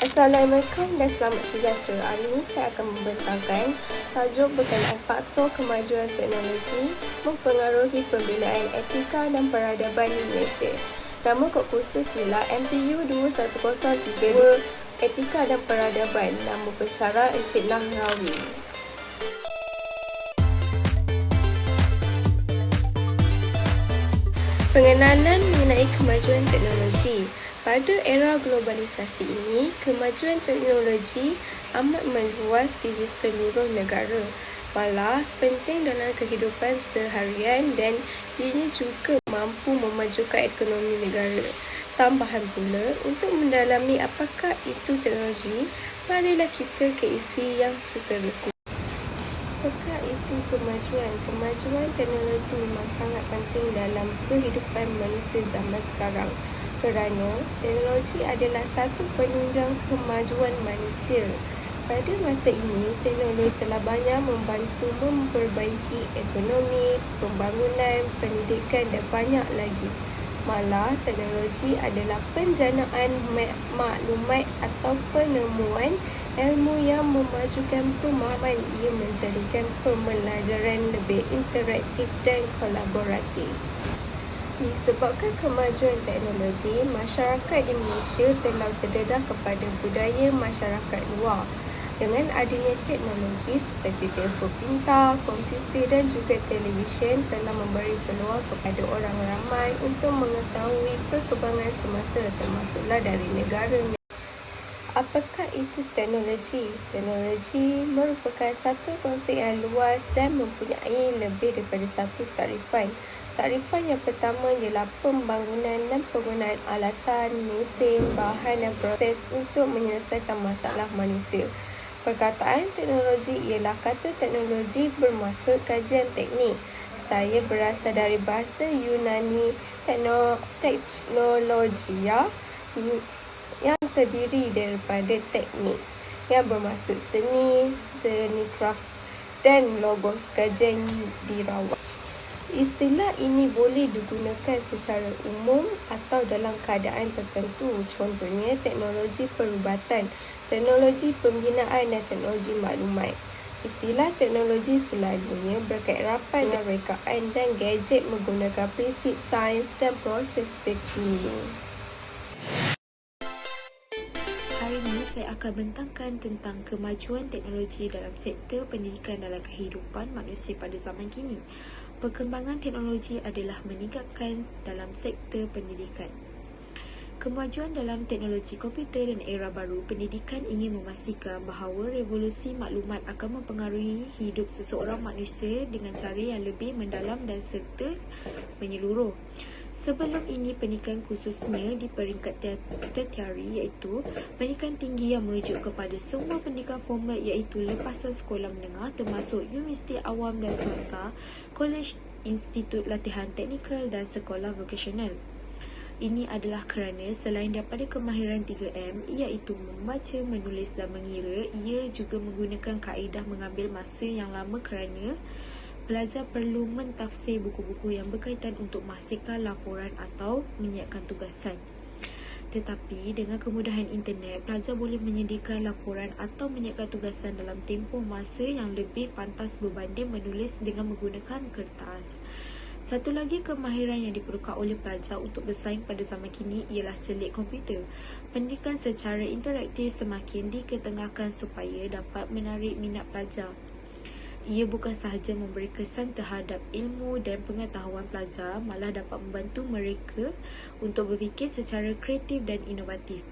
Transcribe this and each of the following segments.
Assalamualaikum dan selamat sejahtera. Hari ini saya akan membentangkan tajuk berkenaan faktor kemajuan teknologi mempengaruhi pembinaan etika dan peradaban di Malaysia. Nama kod khusus ialah MPU 21032 Etika dan Peradaban. Nama pensyarah Encik Nahrawi. Pengenalan mengenai kemajuan teknologi. Pada era globalisasi ini, kemajuan teknologi amat meluas di seluruh negara. Malah penting dalam kehidupan seharian dan ini juga mampu memajukan ekonomi negara. Tambahan pula, untuk mendalami apakah itu teknologi, marilah kita ke isi yang seterusnya. Apakah itu kemajuan teknologi memang sangat penting dalam kehidupan manusia zaman sekarang kerana teknologi adalah satu penunjang kemajuan manusia. Pada masa ini, teknologi telah banyak membantu memperbaiki ekonomi, pembangunan, pendidikan dan banyak lagi. Malah, teknologi adalah penjanaan maklumat atau penemuan ilmu yang memajukan pemahaman. Ia menjadikan pembelajaran lebih interaktif dan kolaboratif. Disebabkan kemajuan teknologi, masyarakat Indonesia telah terdedah kepada budaya masyarakat luar. Dengan adanya teknologi seperti telefon pintar, komputer dan juga televisyen telah memberi peluang kepada orang ramai untuk mengetahui perkembangan semasa termasuklah dari negara. Apakah itu teknologi? Teknologi merupakan satu konsep yang luas dan mempunyai lebih daripada satu tarifan. Tarifan yang pertama ialah pembangunan dan penggunaan alatan, mesin, bahan dan proses untuk menyelesaikan masalah manusia. Perkataan teknologi ialah kata teknologi bermaksud kajian teknik. Saya berasal dari bahasa Yunani teknologia yang terdiri daripada teknik yang bermaksud seni craft dan logos kajian dirawat. Istilah ini boleh digunakan secara umum atau dalam keadaan tertentu, contohnya teknologi perubatan, teknologi pembinaan dan teknologi maklumat. Istilah teknologi selalunya berkait rapat dengan rekaan dan gadget menggunakan prinsip sains dan proses teknik. Hari ini saya akan bentangkan tentang kemajuan teknologi dalam sektor pendidikan dalam kehidupan manusia pada zaman kini. Perkembangan teknologi adalah meningkatkan dalam sektor pendidikan. Kemajuan dalam teknologi komputer dan era baru pendidikan ingin memastikan bahawa revolusi maklumat akan mempengaruhi hidup seseorang manusia dengan cara yang lebih mendalam dan serta menyeluruh. Sebelum ini, pendidikan khususnya di peringkat tertiari iaitu pendidikan tinggi yang merujuk kepada semua pendidikan formal iaitu lepasan sekolah menengah termasuk universiti awam dan swasta, kolej, institut latihan teknikal dan sekolah vokasional. Ini adalah kerana selain daripada kemahiran 3M iaitu membaca, menulis dan mengira, ia juga menggunakan kaedah mengambil masa yang lama kerana pelajar perlu mentafsir buku-buku yang berkaitan untuk menghasilkan laporan atau menyiapkan tugasan. Tetapi dengan kemudahan internet, pelajar boleh menyediakan laporan atau menyiapkan tugasan dalam tempoh masa yang lebih pantas berbanding menulis dengan menggunakan kertas. Satu lagi kemahiran yang diperlukan oleh pelajar untuk bersaing pada zaman kini ialah celik komputer. Pendidikan secara interaktif semakin diketengahkan supaya dapat menarik minat pelajar. Ia bukan sahaja memberi kesan terhadap ilmu dan pengetahuan pelajar, malah dapat membantu mereka untuk berfikir secara kreatif dan inovatif.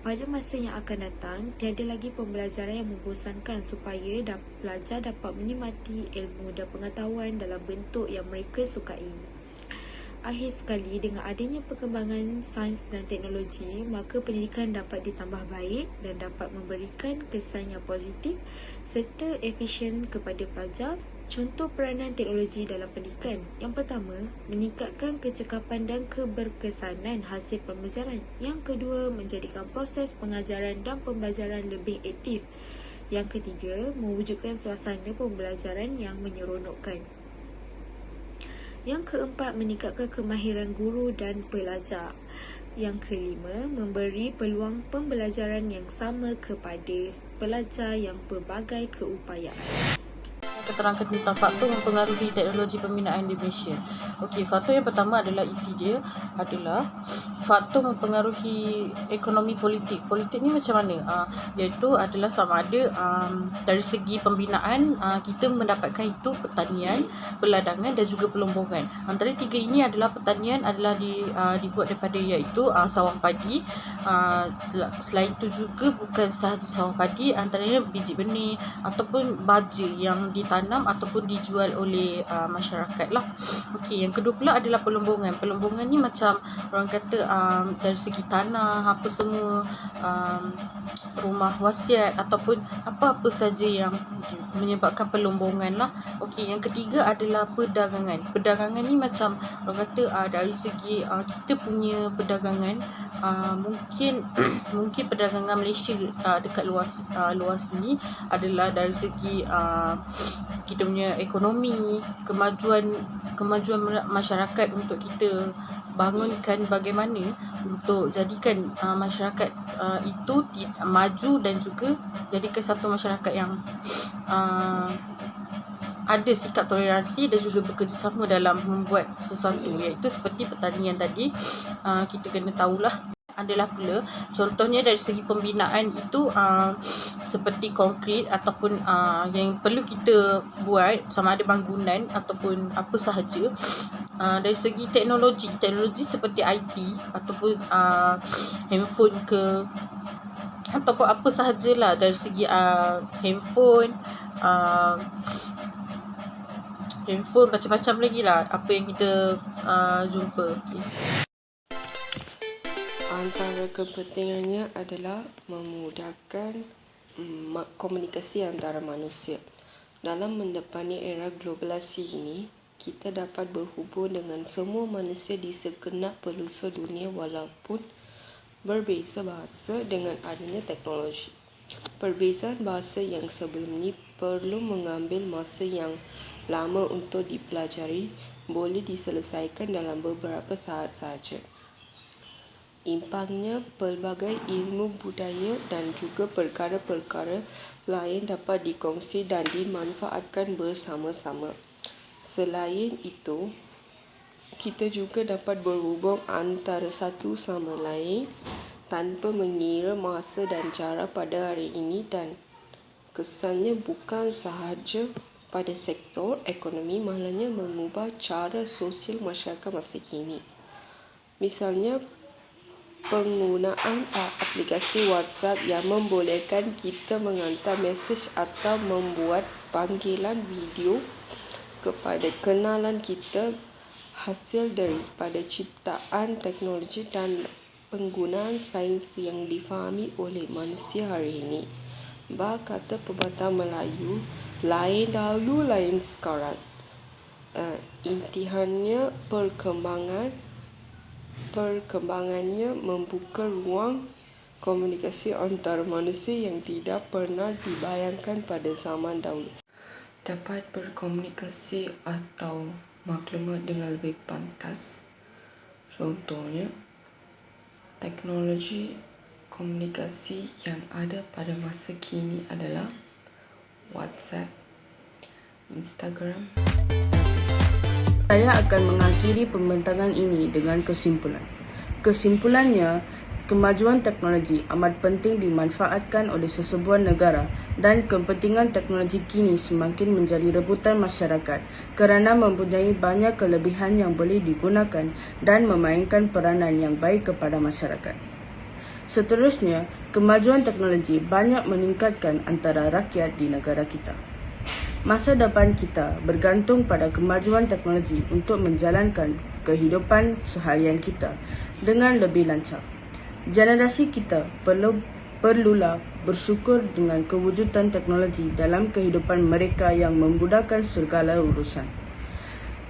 Pada masa yang akan datang, tiada lagi pembelajaran yang membosankan supaya pelajar dapat menikmati ilmu dan pengetahuan dalam bentuk yang mereka sukai. Akhir sekali, dengan adanya perkembangan sains dan teknologi, maka pendidikan dapat ditambah baik dan dapat memberikan kesan yang positif serta efisien kepada pelajar. Contoh peranan teknologi dalam pendidikan. Yang pertama, meningkatkan kecekapan dan keberkesanan hasil pembelajaran. Yang kedua, menjadikan proses pengajaran dan pembelajaran lebih aktif. Yang ketiga, mewujudkan suasana pembelajaran yang menyeronokkan. Yang keempat, meningkatkan kemahiran guru dan pelajar. Yang kelima, memberi peluang pembelajaran yang sama kepada pelajar yang pelbagai keupayaan. Keterangkan tentang faktor mempengaruhi teknologi pembinaan di Malaysia. Okey, faktor yang pertama adalah isi dia adalah faktor mempengaruhi ekonomi politik. Politik ni macam mana? Iaitu adalah sama ada dari segi pembinaan kita mendapatkan itu pertanian, perladangan dan juga pelombongan. Antara tiga ini adalah pertanian adalah dibuat daripada iaitu sawah padi. Selain itu juga bukan sahaja sawah padi, antaranya biji benih ataupun baja yang ditanam ataupun dijual oleh masyarakat lah. Okey, yang kedua pula adalah pelombongan. Pelombongan ni macam orang kata dari segi tanah, apa semua, rumah wasiat ataupun apa-apa saja yang menyebabkan pelombongan lah. Okey, yang ketiga adalah perdagangan. Perdagangan ni macam orang kata dari segi kita punya perdagangan, mungkin mungkin perdagangan Malaysia dekat luas ni adalah dari segi kita punya ekonomi, kemajuan masyarakat untuk kita bangunkan bagaimana untuk jadikan masyarakat itu maju dan juga jadikan satu masyarakat yang ada sikap toleransi dan juga bekerjasama dalam membuat sesuatu, iaitu seperti pertanian tadi. Kita kena tahulah adalah pula contohnya dari segi pembinaan itu seperti konkrit ataupun yang perlu kita buat sama ada bangunan ataupun apa sahaja. Dari segi teknologi seperti IT ataupun handphone ke ataupun apa sahajalah dari segi handphone macam-macam lagi lah apa yang kita jumpa. Antara kepentingannya adalah memudahkan komunikasi antara manusia. Dalam mendepani era globalisasi ini, kita dapat berhubung dengan semua manusia di segenap pelosok dunia walaupun berbeza bahasa dengan adanya teknologi. Perbezaan bahasa yang sebelum ini perlu mengambil masa yang lama untuk dipelajari boleh diselesaikan dalam beberapa saat sahaja. Impaknya pelbagai ilmu budaya dan juga perkara-perkara lain dapat dikongsi dan dimanfaatkan bersama-sama. Selain itu, kita juga dapat berhubung antara satu sama lain tanpa mengira masa dan cara pada hari ini, dan kesannya bukan sahaja pada sektor ekonomi, malahnya mengubah cara sosial masyarakat masa kini. Misalnya, penggunaan aplikasi WhatsApp yang membolehkan kita menghantar mesej atau membuat panggilan video kepada kenalan kita hasil daripada ciptaan teknologi dan penggunaan sains yang difahami oleh manusia hari ini. Kata pepatah Melayu, lain dahulu lain sekarang. Intihannya perkembangannya membuka ruang komunikasi antara manusia yang tidak pernah dibayangkan pada zaman dahulu. Dapat berkomunikasi atau maklumat dengan lebih pantas. Contohnya, teknologi komunikasi yang ada pada masa kini adalah WhatsApp, Instagram. Saya akan mengakhiri pembentangan ini dengan kesimpulan. Kesimpulannya, kemajuan teknologi amat penting dimanfaatkan oleh sesebuah negara dan kepentingan teknologi kini semakin menjadi rebutan masyarakat kerana mempunyai banyak kelebihan yang boleh digunakan dan memainkan peranan yang baik kepada masyarakat. Seterusnya, kemajuan teknologi banyak meningkatkan antara rakyat di negara kita. Masa depan kita bergantung pada kemajuan teknologi untuk menjalankan kehidupan seharian kita dengan lebih lancar. Generasi kita perlulah bersyukur dengan kewujudan teknologi dalam kehidupan mereka yang memudahkan segala urusan.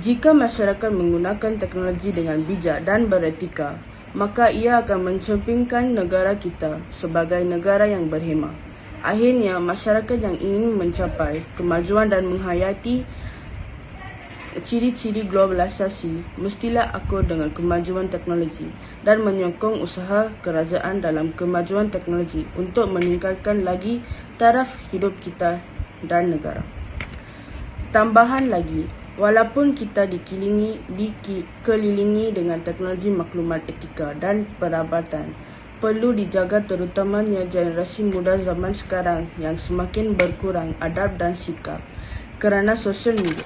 Jika masyarakat menggunakan teknologi dengan bijak dan beretika, maka ia akan mencerminkan negara kita sebagai negara yang berhemah. Akhirnya, masyarakat yang ingin mencapai kemajuan dan menghayati ciri-ciri globalisasi mestilah akur dengan kemajuan teknologi dan menyokong usaha kerajaan dalam kemajuan teknologi untuk meningkatkan lagi taraf hidup kita dan negara. Tambahan lagi, walaupun kita dikelilingi dengan teknologi maklumat etika dan perabatan, perlu dijaga terutamanya generasi muda zaman sekarang yang semakin berkurang adab dan sikap kerana sosial media.